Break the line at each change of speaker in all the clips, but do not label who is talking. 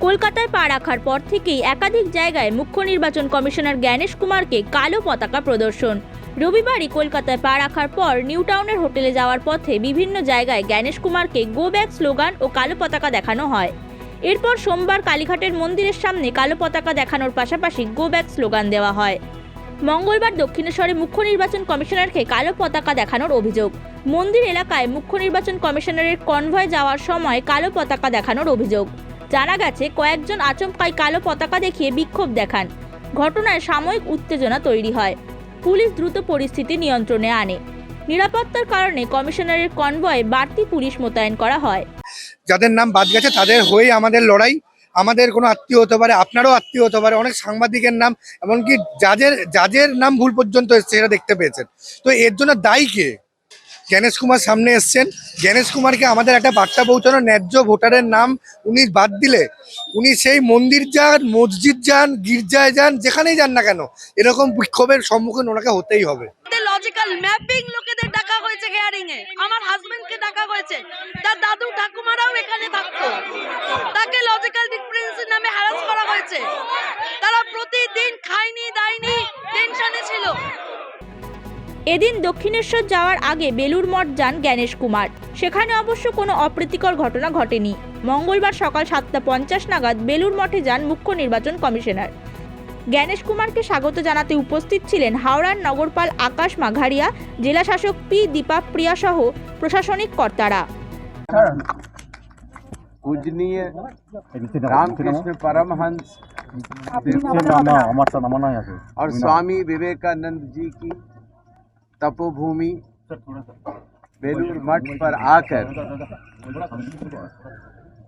কলকাতায় পা রাখার পর থেকেই একাধিক জায়গায় মুখ্য নির্বাচন কমিশনার জ্ঞানেশ কুমারকে কালো পতাকা প্রদর্শন। রবিবারই কলকাতায় পা রাখার পর নিউ টাউনের হোটেলে যাওয়ার পথে বিভিন্ন জায়গায় জ্ঞানেশ কুমারকে গো ব্যাক স্লোগান ও কালো পতাকা দেখানো হয়। এরপর সোমবার কালীঘাটের মন্দিরের সামনে কালো পতাকা দেখানোর পাশাপাশি গো ব্যাক স্লোগান দেওয়া হয়। মঙ্গলবার দক্ষিণেশ্বরে মুখ্য নির্বাচন কমিশনারকে কালো পতাকা দেখানোর অভিযোগ। মন্দির এলাকায় মুখ্য নির্বাচন কমিশনারের কনভয় যাওয়ার সময় কালো পতাকা দেখানোর অভিযোগ। জানা গেছে, কয়েকজন আচমকাই কালো পতাকা দেখিয়ে বিক্ষোভ দেখান। ঘটনায় সাময়িক উত্তেজনা তৈরি হয়। পুলিশ দ্রুত পরিস্থিতি নিয়ন্ত্রণে আনে। নিরাপত্তার কারণে কমিশনারের কনভয়ে বাড়তি পুলিশ মোতায়েন করা হয়।
যাদের নাম বাদ গেছে তাদের হয়ে আমাদের লড়াই। আমাদের কোনো আত্মীয় হতে পারে, আপনারও আত্মীয় হতে পারে, অনেক সাংবাদিকের নাম, এমনকি জাজের নাম ভুল পর্যন্ত এসছে, এটা দেখতে পেয়েছেন। তো এর জন্য দায়ী কে? জ্ঞানেশ কুমার সামনে এসছেন। জ্ঞানেশ কুমারকে আমাদের একটা বার্তা পৌঁছানো, ন্যায্য ভোটারের নাম উনি বাদ দিলে উনি সেই মন্দির যান, মসজিদ যান, গির্জায় যান, যেখানেই যান না কেন এরকম বিক্ষোভের সম্মুখীন ওনাকে হতেই হবে।
লজিক্যাল ম্যাপিং লোকেদের ডাকা হয়েছে হিয়ারিং এ, আমার হাজবেন্ডকে ডাকা হয়েছে, তার দাদু ঠাকুমারাও এখানে থাকতো, তাকে লজিক্যাল ডিফারেন্সের নামে হ্যারাস করা হয়েছে। তারা প্রতিদিন খায়নি দায়নি, টেনশনে ছিল।
এদিন দক্ষিণেশ্বর যাওয়ার আগে বেলুর মঠ যান জ্ঞানেশ কুমার। সেখানে অবশ্য কোনো অপ্রীতিকর ঘটনা ঘটেনি। মঙ্গলবার সকাল 7:50 নাগাদ বেলুর মঠে যান মুখ্য নির্বাচন কমিশনার। জ্ঞানেশ কুমারকে স্বাগত জানাতে উপস্থিত ছিলেন হাওড়ার নগরপাল আকাশ মাঘারিয়া, জেলা শাসক পি দীপা প্রিয়া সহ প্রশাসনিক কর্তারা।
पूजनीय रामकृष्ण परमहंस और स्वामी विवेकानंद जी की तपोभूमि बेलूर मठ पर आकर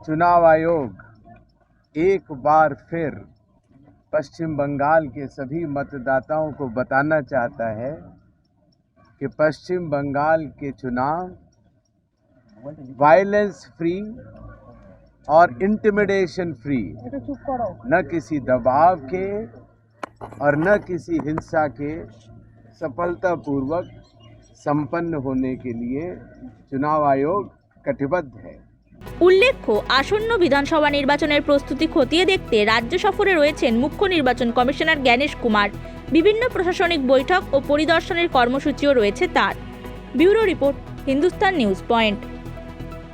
चुनाव आयोग एक बार फिर पश्चिम बंगाल के सभी मतदाताओं को बताना चाहता है कि पश्चिम बंगाल के चुनाव वायलेंस फ्री और इंटिमिडेशन फ्री, न किसी दबाव के और न किसी हिंसा के सफलतापूर्वक संपन्न होने के लिए चुनाव आयोग कटिबद्ध है।
উল্লেখ্য, আসন্ন বিধানসভা নির্বাচনের প্রস্তুতি খতিয়ে দেখতে রাজ্য সফরে রয়েছেন মুখ্য নির্বাচন কমিশনার জ্ঞানেশ কুমার। বিভিন্ন প্রশাসনিক বৈঠক ও পরিদর্শনের কর্মসূচিও রয়েছে তার। Bureau report, Hindustan news point.